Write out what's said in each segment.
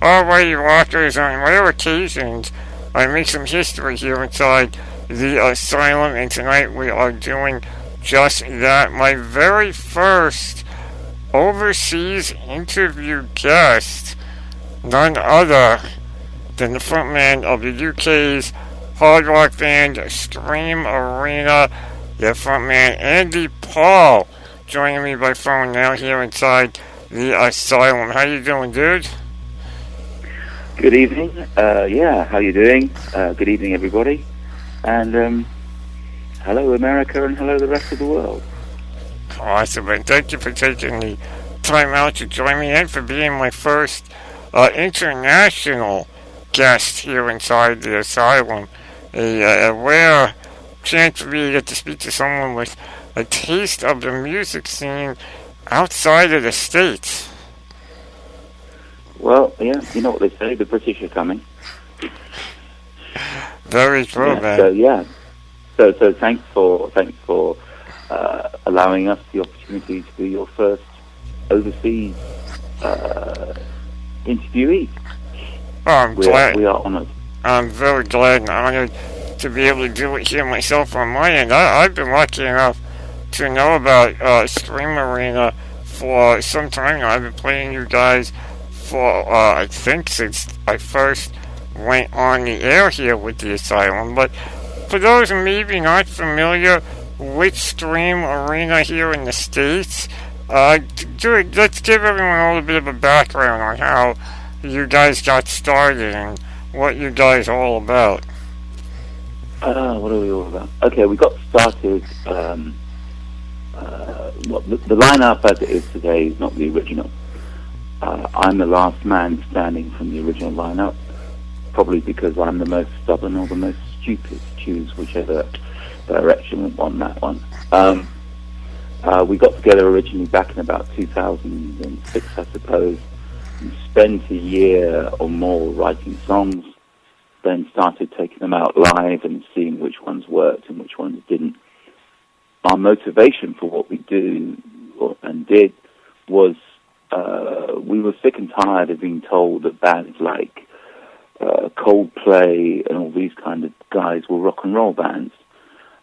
Alrighty, rockers, on rare occasions, I make some history here inside the Asylum, and tonight we are doing just that. My very first overseas interview guest, none other than the frontman of the UK's hard rock band Scream Arena, their frontman Andy Paul, joining me by phone now here inside the Asylum. How you doing, dude? Good evening. How you doing? Good evening, everybody. And hello, America, and hello, the rest of the world. Awesome, and thank you for taking the time out to join me and for being my first international guest here inside the Asylum. A rare chance for me to get to speak to someone with a taste of the music scene outside of the States. Well, yeah, you know what they say, the British are coming. Very true, man. So thanks for allowing us the opportunity to be your first overseas interviewee. I'm glad. We are honoured. I'm very glad and honored to be able to do it here myself on my end. I've been lucky enough to know about Scream Arena for some time now. I've been playing you guys for, I think, since I first went on the air here with the Asylum. But for those maybe not familiar with Scream Arena here in the States, let's give everyone a little bit of a background on how you guys got started and what you guys are all about. What are we all about? Okay, we got started. The lineup as it is today is not the original. I'm the last man standing from the original lineup, probably because I'm the most stubborn or the most stupid. Choose whichever direction we want that one. We got together originally back in about 2006, I suppose, and spent a year or more writing songs, then started taking them out live and seeing which ones worked and which ones didn't. Our motivation for what we do and did was we were sick and tired of being told that bands like Coldplay and all these kind of guys were rock and roll bands,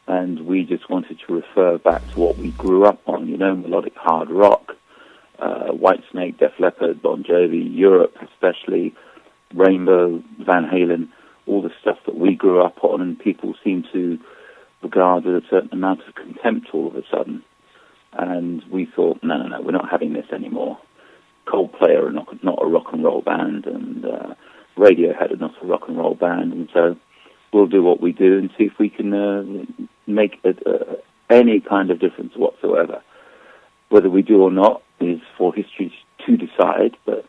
and we just wanted to refer back to what we grew up on, melodic hard rock, Whitesnake, Def Leppard, Bon Jovi, Europe especially, Rainbow, Van Halen, all the stuff that we grew up on, and people seem to regard with a certain amount of contempt all of a sudden. And we thought, no, we're not having this anymore. Coldplay are not a rock and roll band, and Radiohead are not a rock and roll band, and so we'll do what we do and see if we can make any kind of difference whatsoever. Whether we do or not is for history to decide, but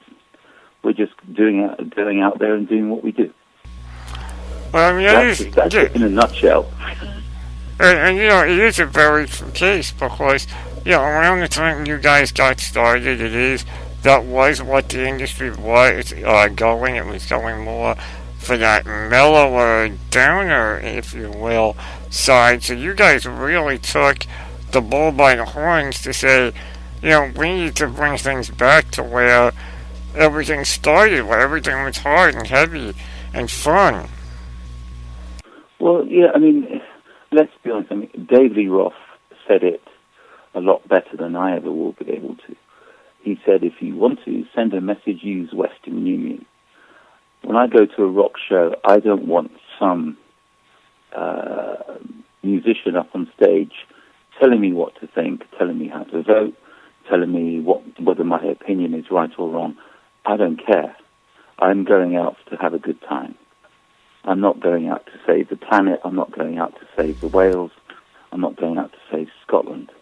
we're just doing out there and doing what we do. Well, I mean, that's it in a nutshell. And it is a very true case because, around the time you guys got started, that was what the industry was going. It was going more for that mellower, downer, if you will, side. So you guys really took the bull by the horns to say, we need to bring things back to where everything started, where everything was hard and heavy and fun. Well, yeah, I mean, let's be honest. I mean, Dave Lee Roth said it a lot better than I ever will be able to. He said, if you want to send a message, use Western Union. When I go to a rock show, I don't want some musician up on stage telling me what to think, telling me how to vote, telling me whether my opinion is right or wrong. I don't care. I'm going out to have a good time. I'm not going out to save the planet. I'm not going out to save the whales. I'm not going out to save Scotland.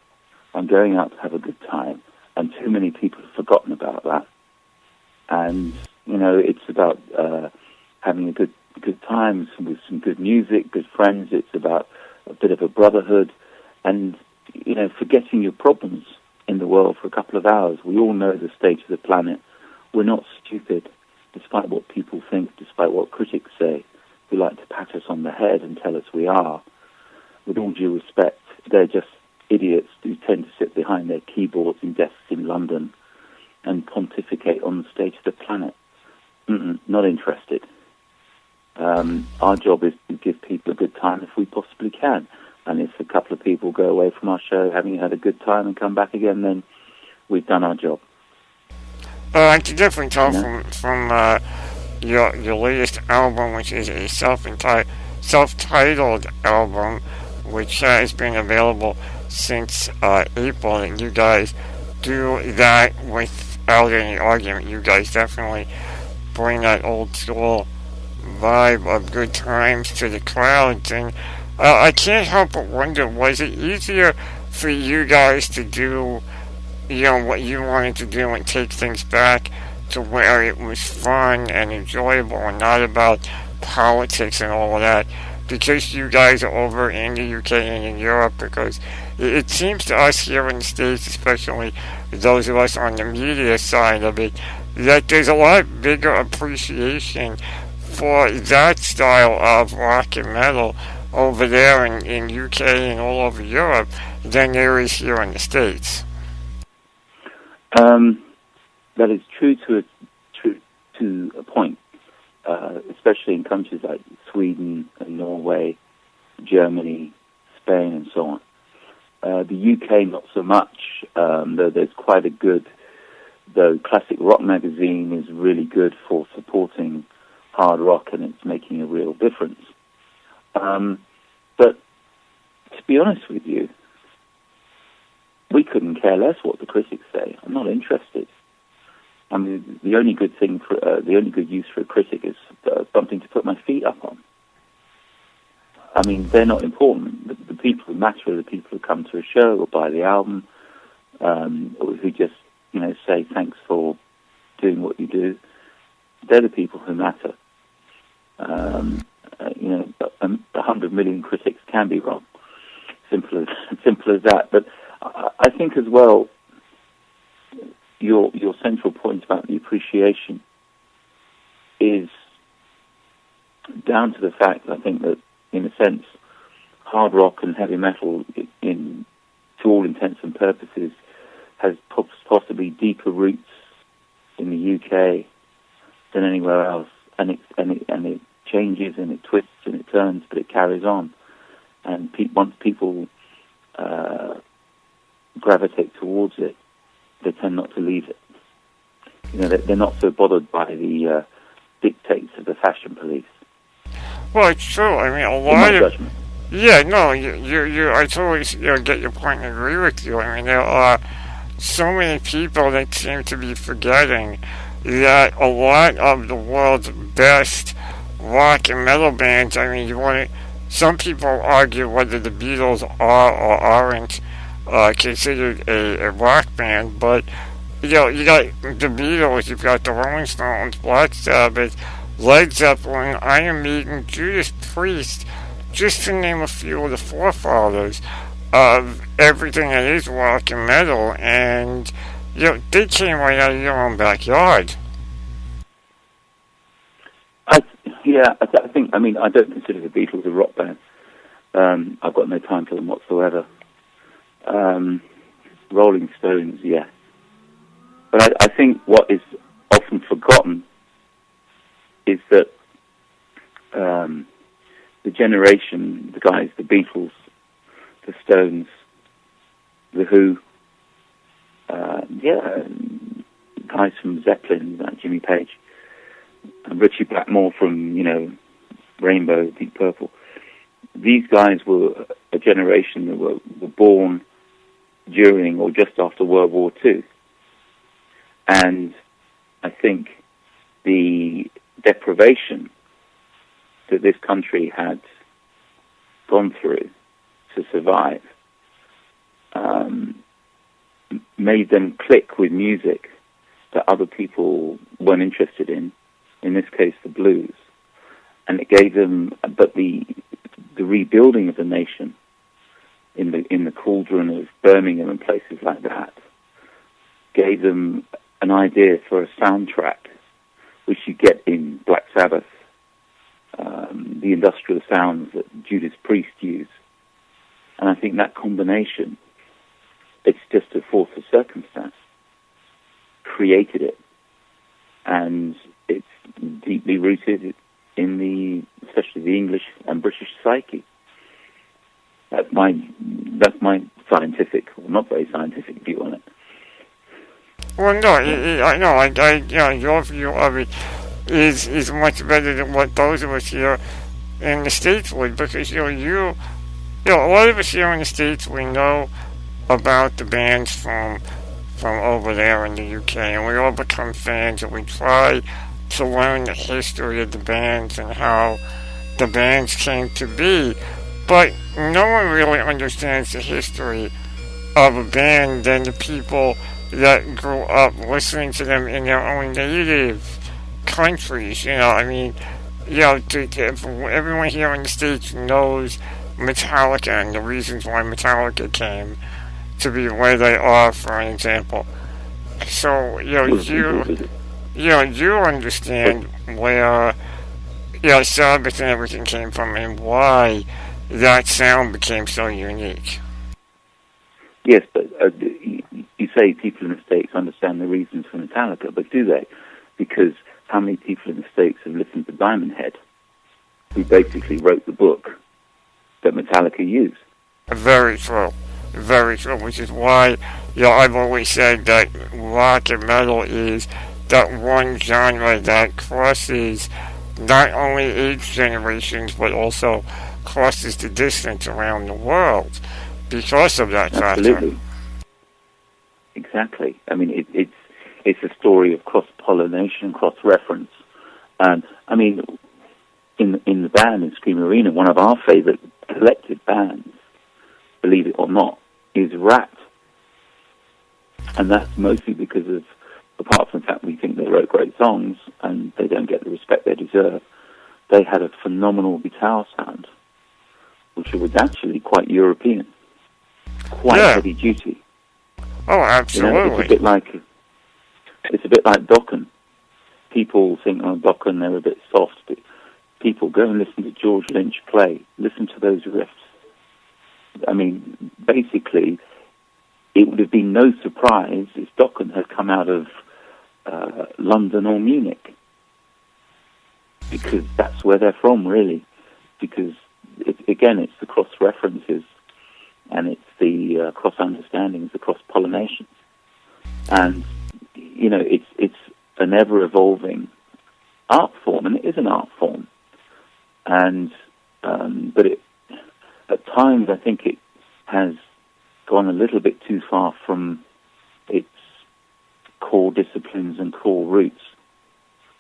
I'm going out to have a good time. And too many people have forgotten about that. And, it's about having a good time with some good music, good friends. It's about a bit of a brotherhood and, forgetting your problems in the world for a couple of hours. We all know the state of the planet. We're not stupid, despite what people think, despite what critics say. Who like to pat us on the head and tell us we are. With all due respect, they're just idiots who tend to sit behind their keyboards in desks in London and pontificate on the state of the planet. Not interested. Our job is to give people a good time if we possibly can. And if a couple of people go away from our show having had a good time and come back again, then we've done our job. I can definitely tell from your latest album, which is a self-titled album, which has been available since April, that you guys do that without any argument. You guys definitely bring that old school vibe of good times to the crowds, and I can't help but wonder, was it easier for you guys to do, what you wanted to do and take things back to where it was fun and enjoyable and not about politics and all of that, because you guys are over in the UK and in Europe? Because it seems to us here in the States, especially those of us on the media side of it, that there's a lot bigger appreciation for that style of rock and metal over there in UK and all over Europe than there is here in the States. That is true to a point, especially in countries like Sweden and Norway, Germany, Spain, and so on. The UK, not so much, though there's quite a good, though Classic Rock magazine is really good for supporting hard rock, and it's making a real difference. But to be honest with you, we couldn't care less what the critics say. I'm not interested. I mean, the only good use for a critic is something to put my feet up on. I mean, they're not important. The people who matter are the people who come to a show or buy the album, or who just, say thanks for doing what you do. They're the people who matter. 100 million critics can be wrong. Simple as that. But I think as well, your central point about the appreciation is down to the fact, I think, that in a sense, hard rock and heavy metal, to all intents and purposes, has possibly deeper roots in the UK than anywhere else, and it changes and it twists and it turns, but it carries on. And once people gravitate towards it, they tend not to leave it. They're not so bothered by the dictates of the fashion police. Well, it's true. I mean, a lot of judgment. Yeah, no, I totally get your point and agree with you. I mean, there are so many people that seem to be forgetting that a lot of the world's best rock and metal bands, I mean, some people argue whether the Beatles are or aren't considered a rock band, but you got the Beatles, you've got the Rolling Stones, Black Sabbath, Led Zeppelin, Iron Maiden, Judas Priest, just to name a few of the forefathers of everything that is rock and metal, and they came right out of your own backyard. I think, I don't consider the Beatles a rock band. I've got no time for them whatsoever. Rolling Stones, yeah. But I think what is often forgotten is that the generation, the guys, the Beatles, the Stones, the Who, guys from Zeppelin, like Jimmy Page, and Richie Blackmore from, Rainbow, Deep Purple. These guys were a generation that were born during or just after World War II. And I think the deprivation that this country had gone through to survive made them click with music that other people weren't interested in this case the blues. And it gave them, but the rebuilding of the nation in the cauldron of Birmingham and places like that gave them an idea for a soundtrack, which you get in Black Sabbath, the industrial sounds that Judas Priest used. And I think that combination, it's just a force of circumstance, created it. And it's deeply rooted in especially the English and British psyche. That's my scientific, or not very scientific view on it. Well, no, I know, your view of it is much better than what those of us here in the States would, because, a lot of us here in the States, we know about the bands from over there in the UK, and we all become fans, and we try to learn the history of the bands and how the bands came to be, but no one really understands the history of a band than the people that grew up listening to them in their own native countries. Everyone here in the States knows Metallica and the reasons why Metallica came to be where they are, for an example. So, you understand where, Sabbath and everything came from and why that sound became so unique. Yes, but you say people in the States understand the reasons for Metallica, but do they? Because how many people in the States have listened to Diamond Head, who basically wrote the book that Metallica used? Very true. Very true, which is why, I've always said that rock and metal is that one genre that crosses not only age generations, but also crosses the distance around the world because of that factor. Absolutely. Exactly. I mean, it's a story of cross-pollination, cross-reference. And, I mean, in the band in Scream Arena, one of our favorite collective bands, believe it or not, is Rat. And that's mostly because of, apart from the fact we think they wrote great songs and they don't get the respect they deserve, they had a phenomenal guitar sound, which was actually quite European, quite heavy duty. Oh, absolutely. It's a bit like Dokken. People think, Dokken, they're a bit soft, but people go and listen to George Lynch play. Listen to those riffs. I mean, basically, it would have been no surprise if Dokken had come out of London or Munich, because that's where they're from, really. Because, it's the cross-references, and it's the cross-understandings, the cross-pollination. And, it's an ever-evolving art form, and it is an art form. And, but at times, I think it has gone a little bit too far from its core disciplines and core roots.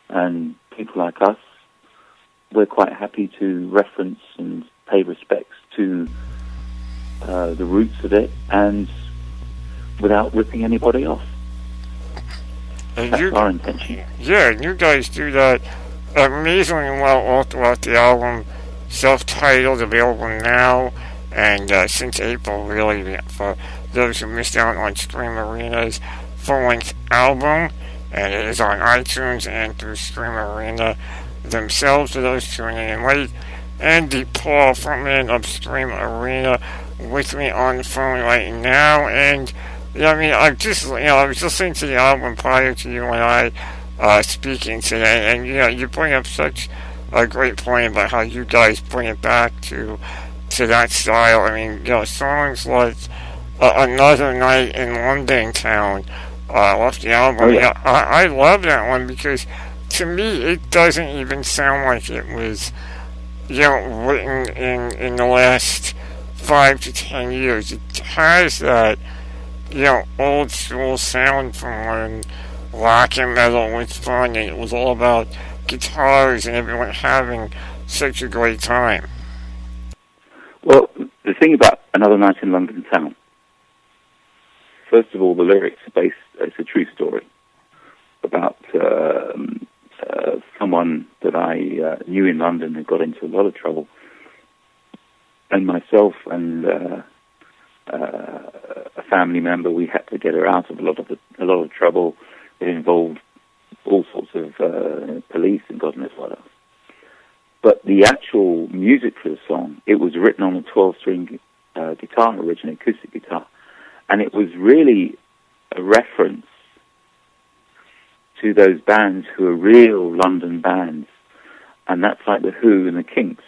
And people like us, we're quite happy to reference and pay respects to the roots of it, and without ripping anybody off. And That's our intention. Yeah, and you guys do that amazingly well all throughout the album. Self-titled, available now, and since April, really, for those who missed out on Scream Arena's full-length album, and it is on iTunes and through Scream Arena themselves, for those tuning in late. Andy Paul, frontman of Scream Arena, with me on the phone right now, and I was listening to the album prior to you and I speaking today, and you bring up such a great point about how you guys bring it back to that style. I mean, songs like Another Night in London Town off the album. Oh, yeah. I love that one because to me it doesn't even sound like it was written in the last 5 to 10 years. It has that old school sound from when rock and metal was fun and it was all about guitars and everyone having such a great time. Well, the thing about Another Night in London Town, first of all, the lyrics it's a true story about someone that I knew in London who got into a lot of trouble, and myself and a family member, we had to get her out of a lot of trouble. It involved all sorts of police and God knows what else. But the actual music for the song, it was written on a 12-string guitar, originally acoustic guitar, and it was really a reference to those bands who are real London bands, and that's like the Who and the Kinks.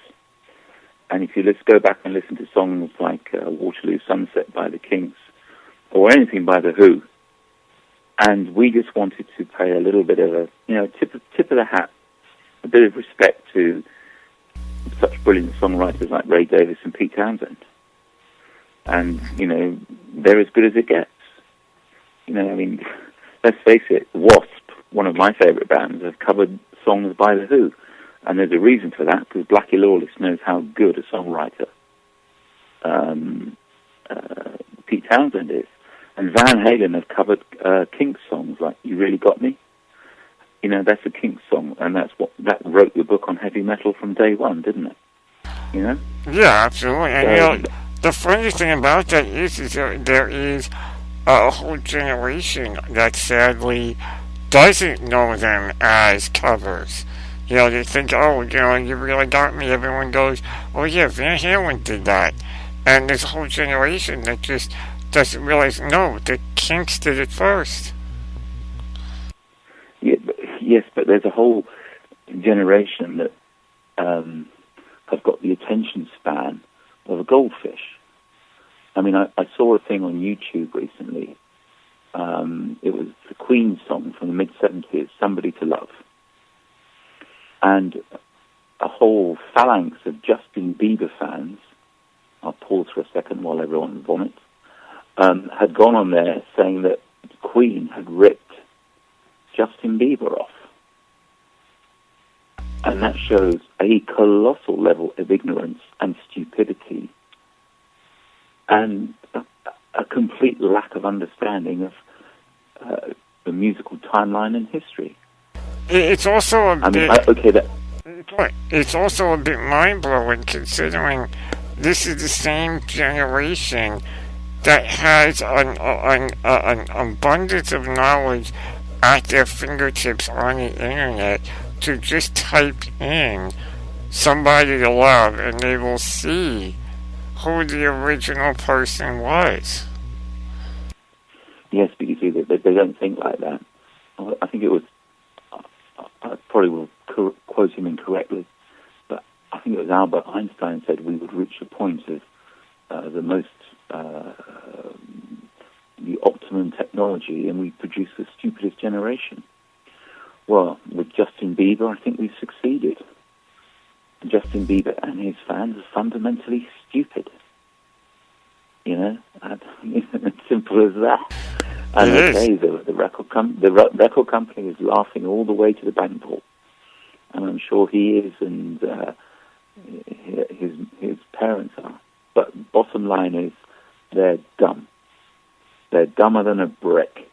And if you let's go back and listen to songs like Waterloo Sunset by the Kinks, or anything by the Who, and we just wanted to pay a little bit of a, tip of the hat, a bit of respect to such brilliant songwriters like Ray Davies and Pete Townsend. And, they're as good as it gets. Let's face it, Wasp, one of my favourite bands, have covered songs by the Who. And there's a reason for that, because Blackie Lawless knows how good a songwriter Pete Townsend is. And Van Halen have covered Kinks songs like You Really Got Me. That's a Kinks song, and that wrote the book on heavy metal from day one, didn't it? Yeah, absolutely. And the funny thing about that is there is a whole generation that sadly doesn't know them as covers. They think, You Really Got Me. Everyone goes, oh yeah, Van Halen did that. And there's a whole generation that just doesn't realize, no, the Kinks did it first. Yeah, yes, but there's a whole generation that have got the attention span of a goldfish. I saw a thing on YouTube recently. It was the Queen song from the mid-70s, Somebody to Love. And a whole phalanx of Justin Bieber fans, I'll pause for a second while everyone vomits, had gone on there saying that Queen had ripped Justin Bieber off. And that shows a colossal level of ignorance and stupidity and a complete lack of understanding of the musical timeline and history. It's also a bit... okay, it's also a bit mind-blowing considering this is the same generation that has an abundance of knowledge at their fingertips on the internet to just type in Somebody to Love and they will see who the original person was. Yes, but you see, they don't think like that. I think it was, I probably will quote him incorrectly, but I think it was Albert Einstein said we would reach a point of the optimum technology and we produce the stupidest generation. Well, with Justin Bieber, I think we've succeeded. Justin Bieber and his fans are fundamentally stupid. It's simple as that. And okay, the record company is laughing all the way to the bank vault, and I'm sure he is, and his parents are. But bottom line is, they're dumb. They're dumber than a brick.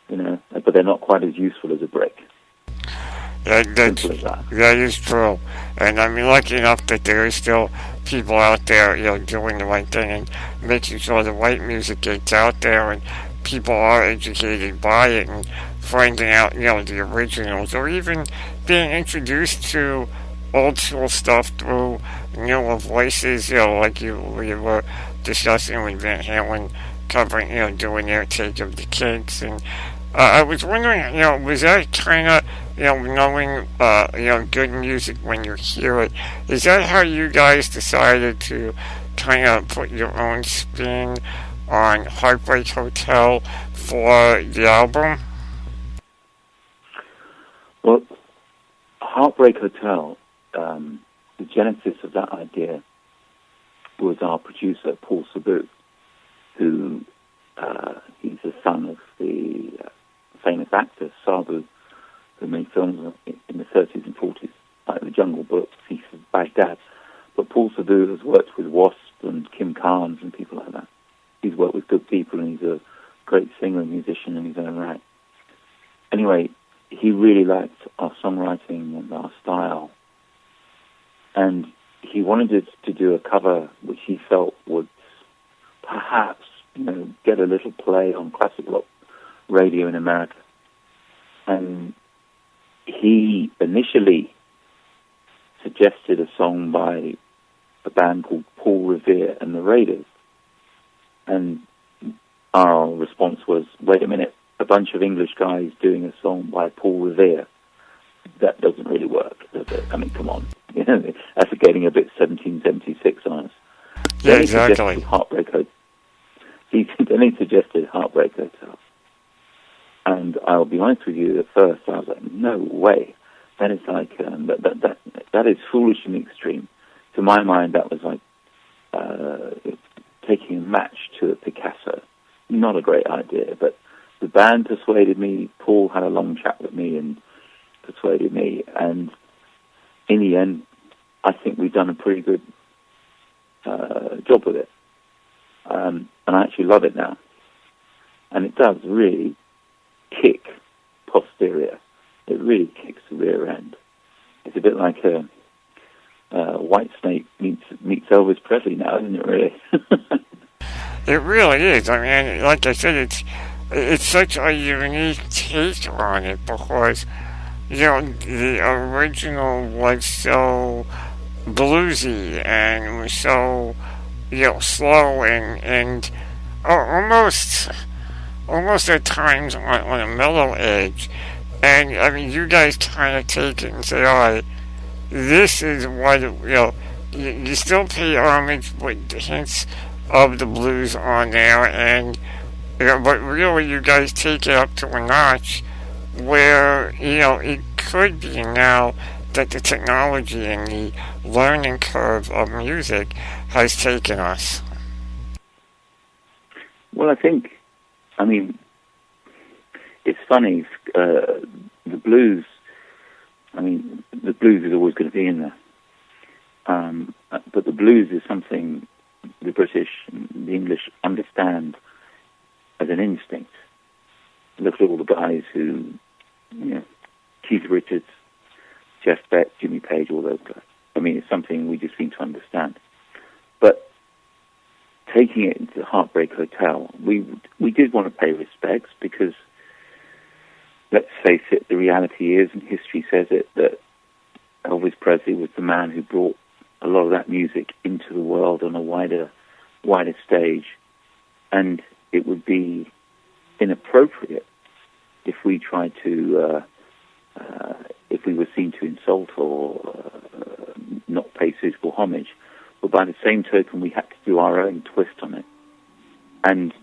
But they're not quite as useful as a brick. That is true. And I'm lucky enough that there is still people out there, doing the right thing and making sure the right music gets out there and people are educated by it and finding out, the originals, or even being introduced to old school stuff through newer voices, like we were discussing with Van Halen covering, doing their take of the Kinks. And I was wondering, was that kind of, knowing, good music when you hear it, is that how you guys decided to kind of put your own spin on Heartbreak Hotel for the album? Well, Heartbreak Hotel, the genesis of that idea was our producer, Paul Sabu, who he's the son of the famous actor Sabu, who made films in the 30s and 40s, like The Jungle Book, Thief of Baghdad. But Paul Sabu has worked with Wasp and Kim Carnes and people like that. He's worked with good people, and he's a great singer and musician in his own right. Anyway, he really liked our songwriting and our style. And he wanted to do a cover which he felt would perhaps, get a little play on classic rock radio in America. And he initially suggested a song by a band called Paul Revere and the Raiders. And our response was, wait a minute, a bunch of English guys doing a song by Paul Revere. That doesn't really work, does it? I mean, come on. You know, that's getting a bit 1776 on us. Yeah, exactly. Then he suggested Heartbreak Hotel. And I'll be honest with you, at first I was like, no way. That is like, that is foolish in the extreme. To my mind, that was like taking a match to a Picasso. Not a great idea, but the band persuaded me. Paul had a long chat with me and persuaded me. And in the end, I think we've done a pretty good job with it. And I actually love it now. And it does really kick posterior. It really kicks the rear end. It's a bit like a White Snake meets Elvis Presley now, isn't it, really? It really is. I mean, like I said, it's such a unique take on it because, you know, the original was so bluesy and was so, you know, slow and almost at times on a mellow edge. And, I mean, you guys kind of take it and say, all right, this is what, you know, you still pay homage with hints of the blues on there, and, you know, but really you guys take it up to a notch where, you know, it could be now that the technology and the learning curve of music has taken us. Well, I mean, it's funny, the blues, I mean, the blues is always going to be in there. But the blues is something the British and the English understand as an instinct. Look at all the guys who, you know, Keith Richards, Jeff Beck, Jimmy Page, all those guys. I mean, it's something we just seem to understand. But taking it into Heartbreak Hotel, we did want to pay respects because, let's face it, the reality is, and history says it, that Elvis Presley was the man who brought a lot of that music into the world on a wider stage. And it would be inappropriate if we tried to, if we were seen to insult or not pay suitable homage. But by the same token, we had to do our own twist on it. And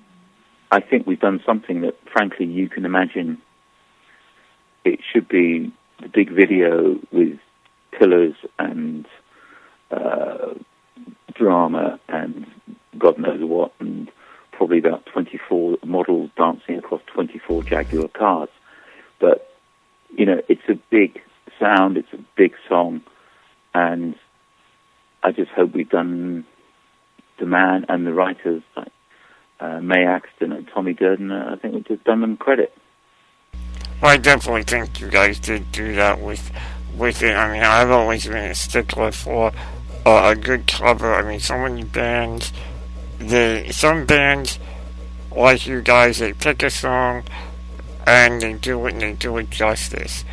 I think we've done something that, frankly, you can imagine it should be the big video with pillars and drama and God knows what, and probably about 24 models dancing across 24 Jaguar cars. But, you know, it's a big sound, it's a big song, and I just hope we've done the man and the writers like May Axton and Tommy Durden. I think we've just done them credit. I definitely think you guys did do that with it. I mean, I've always been a stickler for a good cover. I mean, so many bands, some bands like you guys, they pick a song and they do it justice.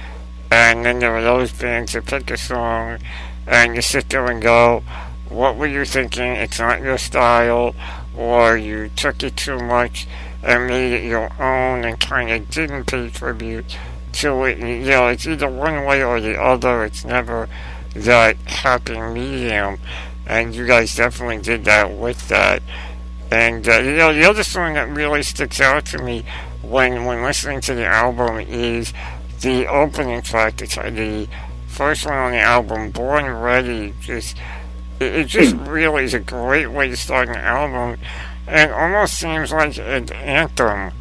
And then there are those bands that pick a song and you sit there and go, what were you thinking? It's not your style, or you took it too much and made it your own and kind of didn't pay tribute to it. You know, it's either one way or the other. It's never that happy medium. And you guys definitely did that with that. And, you know, the other song that really sticks out to me when listening to the album is the opening track. It's the first one on the album, Born Ready. It just really is a great way to start an album, and almost seems like an anthem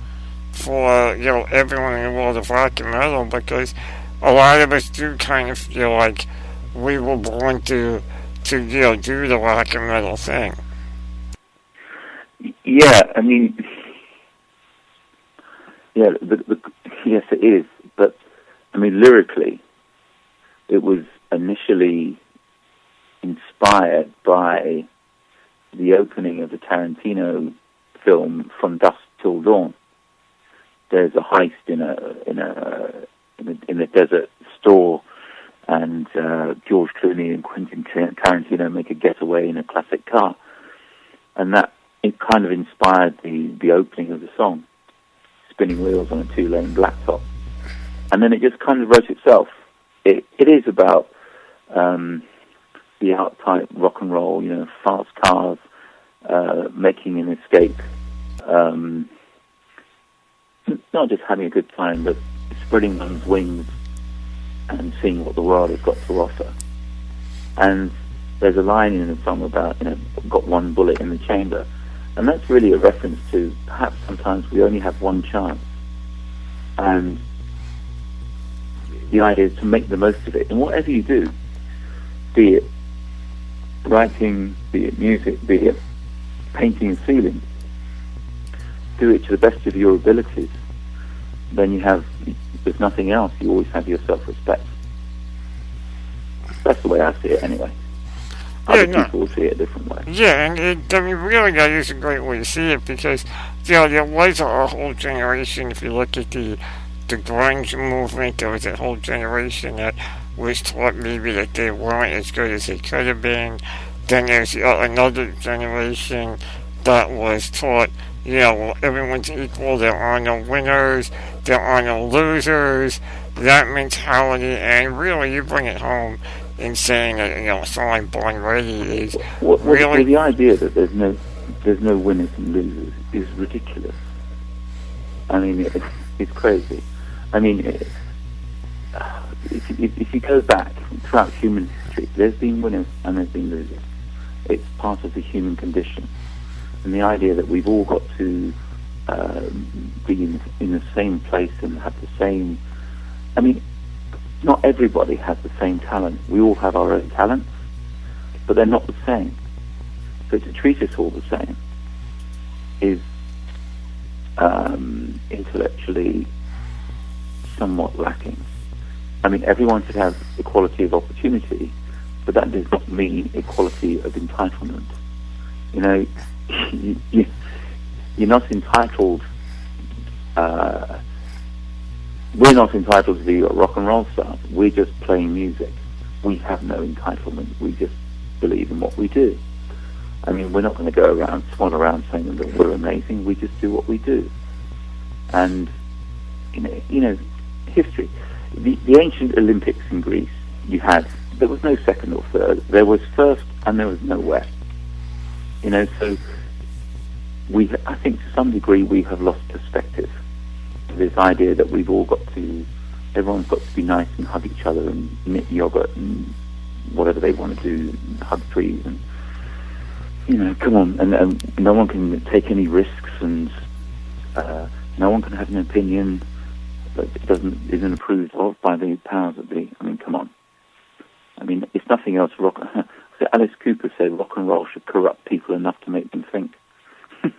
for, you know, everyone in the world of rock and metal, because a lot of us do kind of feel like we were born to you know, do the rock and metal thing. Yeah, I mean, yeah, yes, it is. But I mean, lyrically, it was initially inspired by the opening of the Tarantino film From Dusk Till Dawn. There's a heist in a desert store, and George Clooney and Quentin Tarantino make a getaway in a classic car, and that it kind of inspired the opening of the song. spinning wheels on a 2-lane blacktop. And then it just kind of wrote itself. It is about the archetype rock and roll, fast cars, making an escape. Not just having a good time, but spreading one's wings and seeing what the world has got to offer. And there's a line in the song about, got one bullet in the chamber. And that's really a reference to perhaps sometimes we only have one chance. And the idea is to make the most of it. And whatever you do, be it writing, be it music, be it painting and sealing, do it to the best of your abilities. Then there's nothing else. You always have your self-respect. That's the way I see it anyway. Other people see it a different way. Yeah, and really that is a great way to see it, because there was a whole generation. If you look at the grunge movement, there was a whole generation that was taught maybe that they weren't as good as they could have been. Then there's another generation that was taught, everyone's equal, there are no winners, there are no losers, that mentality, and really you bring it home in saying that, a song like Born Ready is really... The idea that there's no winners and losers is ridiculous. I mean, it's crazy. I mean, if you go back throughout human history, there's been winners and there's been losers. It's part of the human condition. And the idea that we've all got to be in the same place and have the same... I mean, not everybody has the same talent. We all have our own talents, but they're not the same. So to treat us all the same is intellectually somewhat lacking. I mean, everyone should have equality of opportunity, but that does not mean equality of entitlement. You're not entitled... we're not entitled to be rock and roll stars. We're just playing music. We have no entitlement. We just believe in what we do. I mean, we're not going to go around, swan around saying that we're amazing. We just do what we do. And, history. The ancient Olympics in Greece, there was no second or third. There was first and there was nowhere. So I think to some degree we have lost perspective. This idea that everyone's got to be nice and hug each other and knit yogurt and whatever they want to do, hug trees and, come on, and no one can take any risks and no one can have an opinion that isn't approved of by the powers that be. I mean, come on. I mean, if nothing else, Alice Cooper said rock and roll should corrupt people enough to make them think.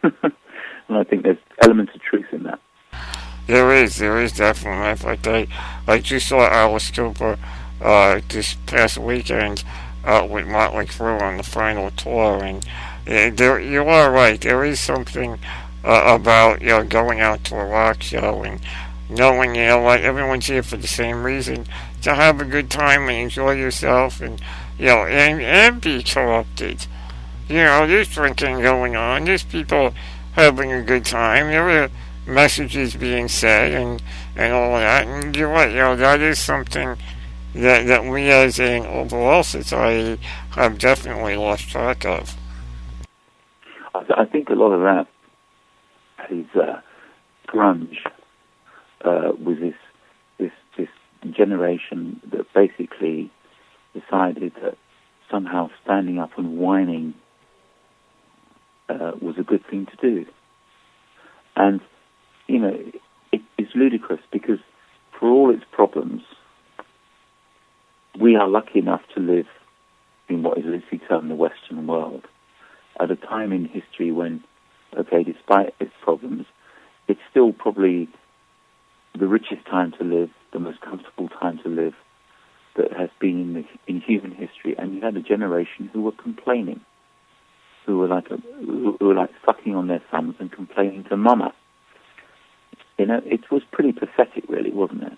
And I think there's elements of truth in that. There is definitely. In fact, I just saw Alice Cooper this past weekend with Motley Crue on the final tour, and you are right. There is something about going out to a rock show and knowing what everyone's here for the same reason, to have a good time and enjoy yourself, and and be corrupted. There's drinking going on. There's people having a good time. There are messages being said and all of that, and you're right, that is something that we as an overall society have definitely lost track of. I think a lot of that is grunge with this generation that basically decided that somehow standing up and whining was a good thing to do. And it's ludicrous because for all its problems, we are lucky enough to live in what is loosely termed the Western world at a time in history when, despite its problems, it's still probably the richest time to live, the most comfortable time to live that has been in human history. And you had a generation who were complaining, who were like sucking on their thumbs and complaining to mama. It was pretty pathetic, really, wasn't it?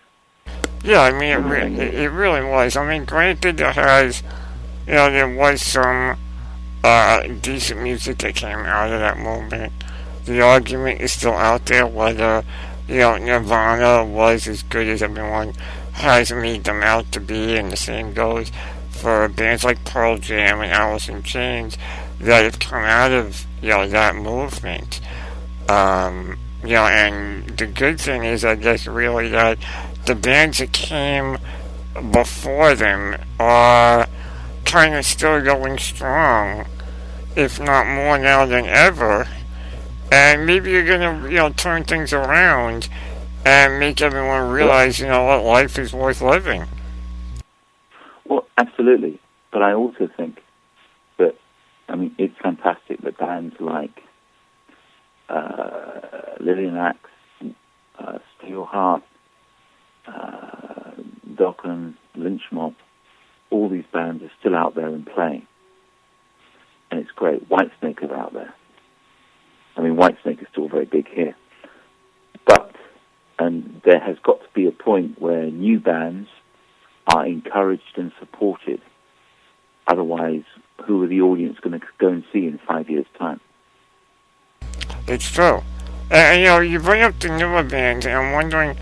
Yeah, I mean, it really was. I mean, granted, there was some decent music that came out of that movement. The argument is still out there whether Nirvana was as good as everyone has made them out to be, and the same goes for bands like Pearl Jam and Alice in Chains that have come out of that movement. And the good thing is, I guess, really that the bands that came before them are kind of still going strong, if not more now than ever. And maybe you're gonna, turn things around and make everyone realize, what life is worth living. Well, absolutely. But I also think that, it's fantastic that bands like Lillian Axe, Steelheart, Dokken, Lynch Mob, all these bands are still out there and playing. And it's great. Whitesnake are out there. Whitesnake is still very big here. And there has got to be a point where new bands are encouraged and supported. Otherwise, who are the audience going to go and see in 5 years' time? It's true. And you bring up the newer bands, and I'm wondering,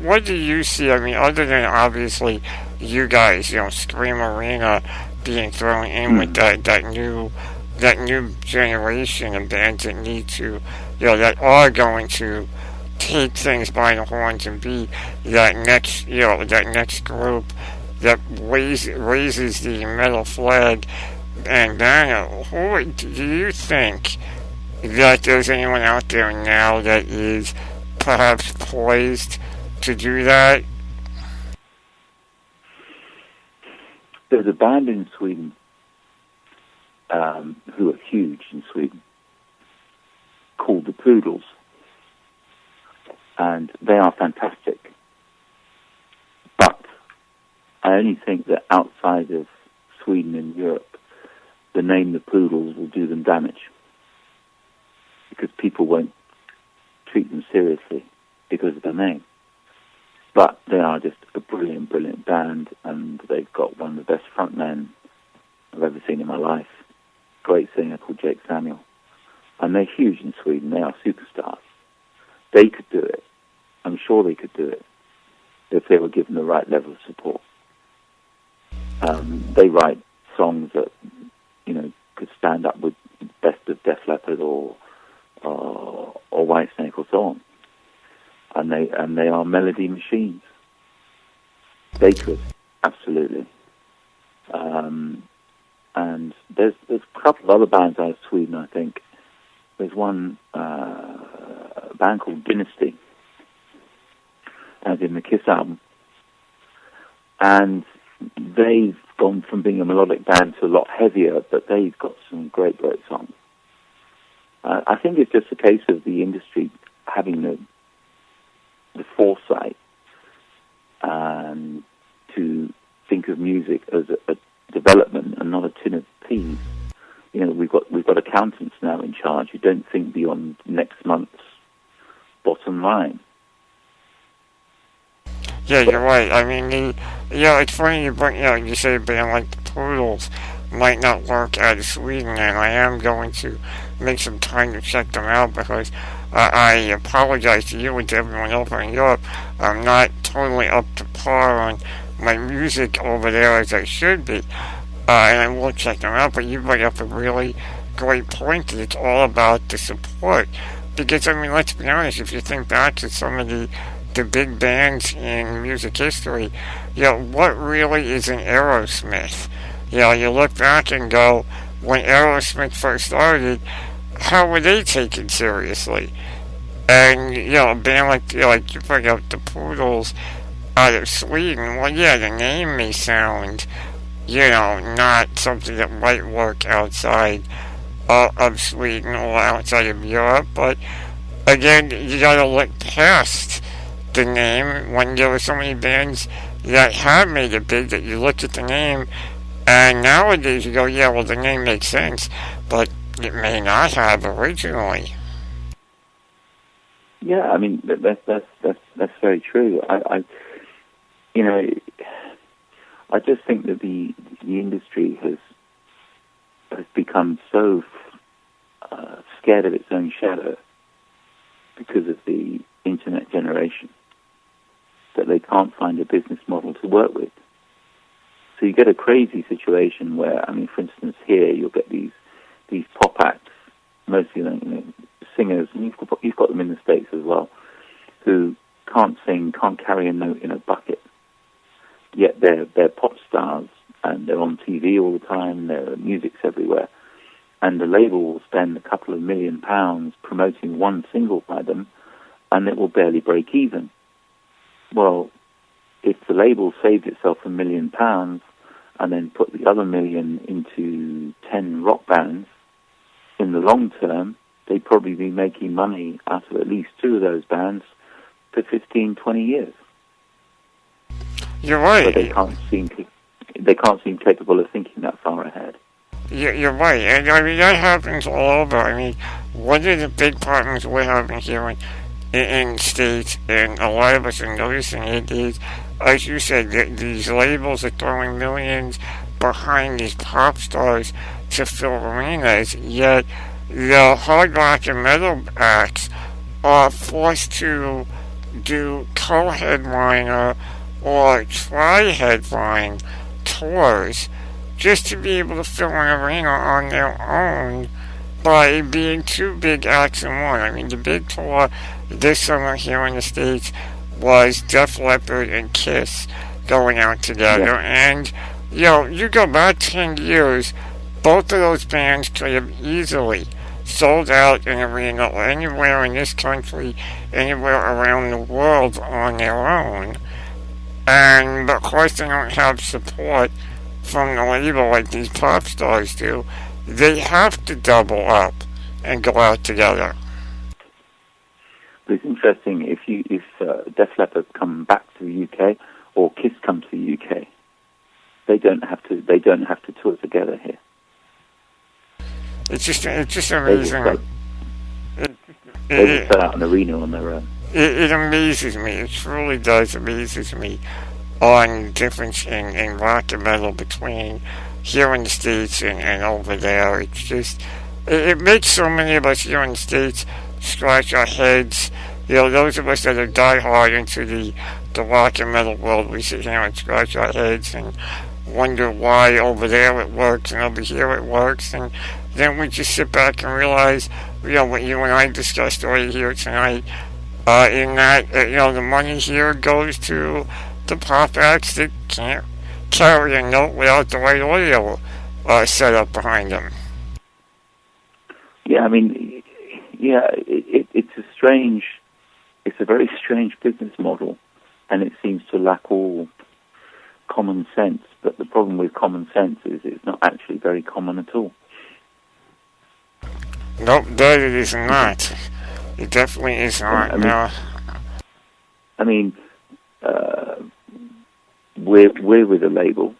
what do you see? Other than obviously you guys, Scream Arena being thrown in with that new generation of bands that need to, that are going to take things by the horns and be that next group that raises the metal flag and banner. Who do you think that there's anyone out there now that is perhaps poised to do that? There's a band in Sweden who are huge in Sweden called the Poodles, and they are fantastic. But I only think that outside of Sweden and Europe, the name the Poodles will do them damage, because people won't treat them seriously because of the name. But they are just a brilliant, brilliant band, and they've got one of the best frontmen I've ever seen in my life. Great singer called Jake Samuel. And they're huge in Sweden. They are superstars. They could do it. I'm sure they could do it if they were given the right level of support. They write songs that, could stand up with Best of Def Leppard or Whitesnake or so on. And they are melody machines. They could, absolutely. And there's a couple of other bands out of Sweden, I think. There's one band called Dynasty, as in the Kiss album. And they've gone from being a melodic band to a lot heavier, but they've got some great, great songs. I think it's just a case of the industry having the foresight to think of music as a development and not a tin of peas. We've got accountants now in charge who don't think beyond next month's bottom line. Yeah, you're right. It's funny you say a band like the Poodles might not work out of Sweden, and I am going to make some time to check them out, because I apologize to you and to everyone over in Europe. I'm not totally up to par on my music over there as I should be, and I will check them out. But you bring up a really great point that it's all about the support, because let's be honest, if you think back to some of the big bands in music history, what really is an Aerosmith? You look back and go, when Aerosmith first started, how were they taken seriously? And, a band like you bring up the Poodles out of Sweden, well, the name may sound, not something that might work outside of Sweden or outside of Europe, but again, you gotta look past the name when there were so many bands that have made it big that you look at the name, and nowadays you go, the name makes sense, but it may not have originally. Yeah, that's very true. I just think that the industry has become so scared of its own shadow because of the internet generation, that they can't find a business model to work with. So you get a crazy situation where, I mean, for instance, here you'll get these pop acts, mostly singers, and you've got them in the States as well, who can't sing, can't carry a note in a bucket. Yet they're pop stars, and they're on TV all the time, their music's everywhere. And the label will spend a couple of £1 million promoting one single by them, and it will barely break even. Well, if the label saved itself £1 million and then put the other $1 million into 10 rock bands, in the long term, they'd probably be making money out of at least 2 of those bands for 15, 20 years. You're right. But they can't seem capable of thinking that far ahead. You're right, and I mean that happens all over. I mean, one of the big problems we're having here in states, and a lot of us are noticing it, is, as you said, these labels are throwing millions behind these pop stars to fill arenas, yet the hard rock and metal acts are forced to do co-headliner or try-headline tours just to be able to fill an arena on their own by being 2 big acts in one. I mean, the big tour this summer here in the States was Def Leppard and Kiss going out together. Yeah. And, you go back 10 years, both of those bands could have easily sold out an arena anywhere in this country, anywhere around the world on their own. And of course they don't have support from the label like these pop stars do. They have to double up and go out together. But it's interesting, if Def Leppard come back to the UK or Kiss come to the UK, they don't have to tour together here. It's just amazing. They just set out an arena on their own. It amazes me. It truly does amazes me on the difference in rock and metal between here in the States and over there. It's just, it makes so many of us here in the States scratch our heads. Those of us that are diehard into the rock and metal world, we sit here and scratch our heads and wonder why over there it works and over here it works, and then we just sit back and realize, what you and I discussed right here tonight, in that, the money here goes to the pop acts that can't carry a note without the right audio set up behind them. Yeah, I mean, it's a very strange business model, and it seems to lack all common sense. But the problem with common sense is it's not actually very common at all. Nope, that it is not. It definitely is not. I mean, we're with a label,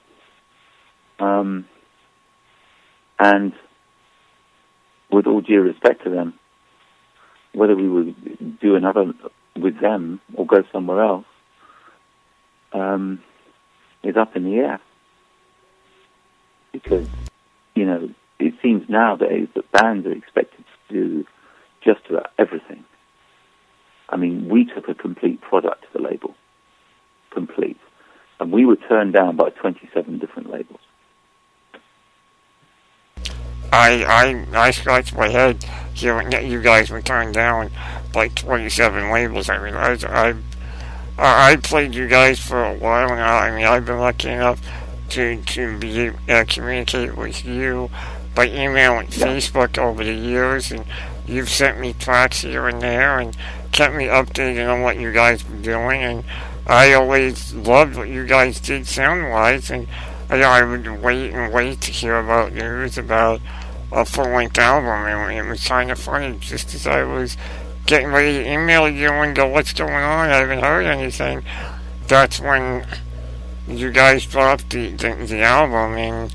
and with all due respect to them, whether we would do another with them or go somewhere else is up in the air. Because, it seems nowadays that bands are expected to do just about everything. I mean, we took a complete product to the label. Complete. And we were turned down by 27 different labels. I scratched my head hearing that you guys were turned down by 27 labels. I mean, I played you guys for a while now. I mean, I've been lucky enough to be communicate with you by email and Facebook over the years, and you've sent me tracks here and there and kept me updated on what you guys were doing, and I always loved what you guys did sound-wise, and I would wait to hear about news about a full-length album, and it was kind of funny. Just as I was getting ready to email you and go, what's going on? I haven't heard anything. That's when you guys dropped the album, and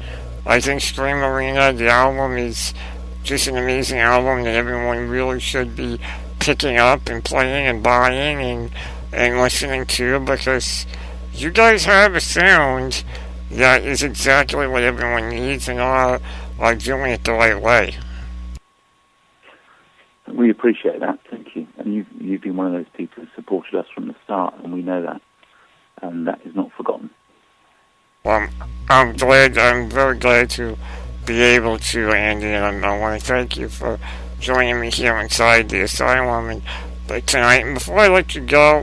I think Scream Arena, the album, is just an amazing album that everyone really should be picking up and playing and buying and listening to, because you guys have a sound that is exactly what everyone needs and are doing it the right way. We appreciate that. Thank you. And you've been one of those people who supported us from the start, and we know that. And that is not forgotten. Well, I'm very glad to be able to, Andy, and I want to thank you for joining me here inside the asylum and tonight. And before I let you go,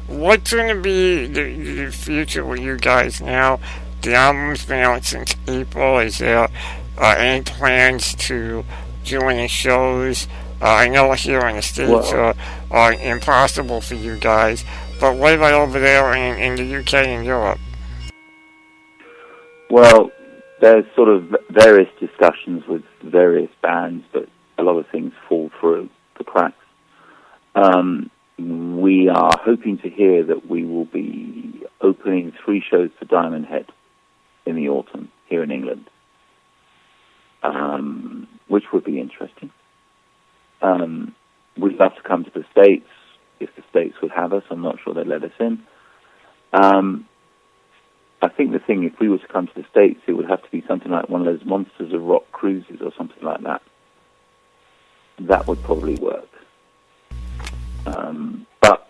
what's going to be the future with you guys now? The album's been out since April. Is there any plans to do any shows? I know here in the States are impossible for you guys, but what about over there in the UK and Europe? Well, there's sort of various discussions with various bands, but a lot of things fall through the cracks. We are hoping to hear that we will be opening 3 shows for Diamond Head in the autumn here in England, which would be interesting. We'd love to come to the States if the States would have us. I'm not sure they'd let us in. I think the thing, if we were to come to the States, it would have to be something like one of those Monsters of Rock cruises or something like that. That would probably work. But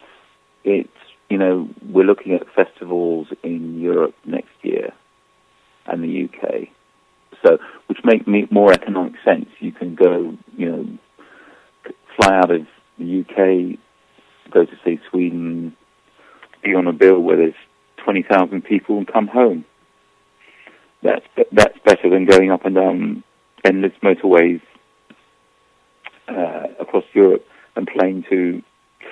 it's, we're looking at festivals in Europe next year and the UK, so which make more economic sense. You can go, fly out of the UK, go to, say, Sweden, be on a bill where there's 20,000 people and come home. That's better than going up and down endless motorways across Europe and playing to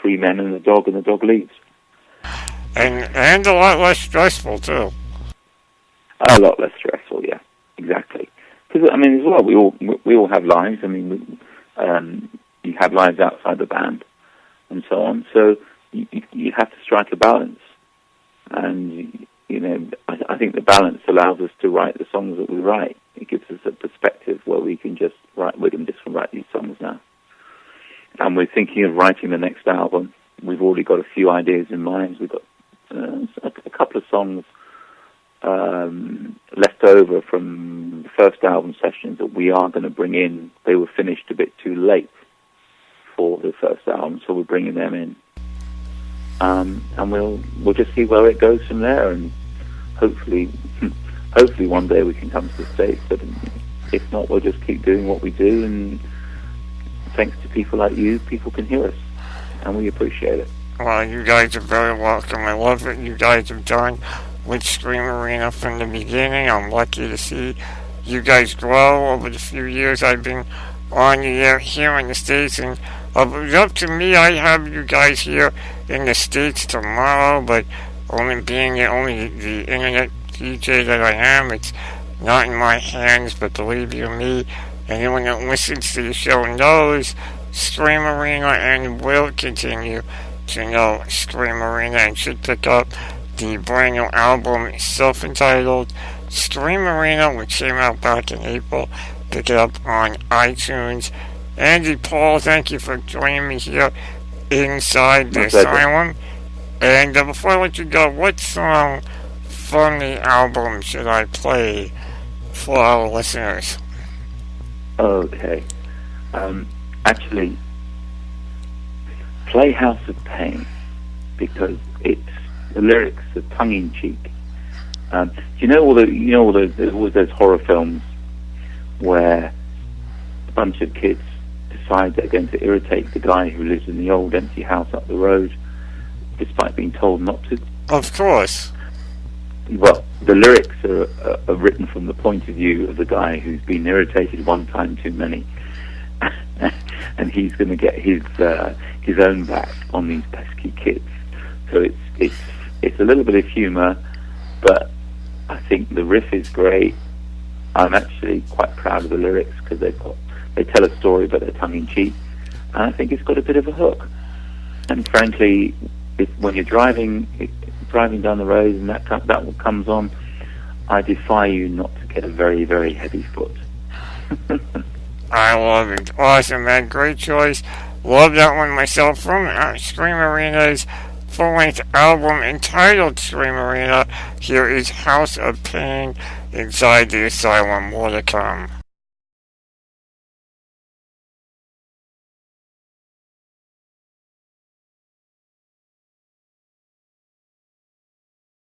3 men and the dog leaves. And a lot less stressful too. A lot less stressful, yeah, exactly. Because as well, we all have lives. You have lives outside the band and so on. So you have to strike a balance. And, I think the balance allows us to write the songs that we write. It gives us a perspective where we can just write these songs now. And we're thinking of writing the next album. We've already got a few ideas in mind. We've got a couple of songs left over from the first album sessions that we are going to bring in. They were finished a bit too late for the first album, so we're bringing them in. And we'll just see where it goes from there, and hopefully one day we can come to the States. But if not, we'll just keep doing what we do, and thanks to people like you, people can hear us, and we appreciate it. Well, you guys are very welcome. I love what you guys have done with Scream Arena from the beginning. I'm lucky to see you guys grow over the few years I've been on the air here in the States, and it's up to me. I have you guys here in the States tomorrow, but only the internet DJ that I am, it's not in my hands. But believe you me, anyone that listens to the show knows Scream Arena and will continue to know Scream Arena, and should pick up the brand new album self-entitled Scream Arena, which came out back in April. Pick it up on iTunes. Andy Paul, thank you for joining me here inside the asylum. And before I let you go, what song from the album should I play for our listeners? Okay. Actually, play House of Pain, because the lyrics are tongue-in-cheek. Do you know all there's always those horror films where a bunch of kids decide they're going to irritate the guy who lives in the old empty house up the road, despite being told not to? Of course. Well, the lyrics are written from the point of view of the guy who's been irritated one time too many, and he's going to get his own back on these pesky kids. So it's a little bit of humour, but I think the riff is great. I'm actually quite proud of the lyrics because they tell a story, but they're tongue-in-cheek, and I think it's got a bit of a hook. And frankly, when you're driving down the road and that comes on, I defy you not to get a very, very heavy foot. I love it. Awesome, man. Great choice. Love that one myself. From Scream Arena's full-length album entitled Scream Arena, here is House of Pain inside the asylum. More to come.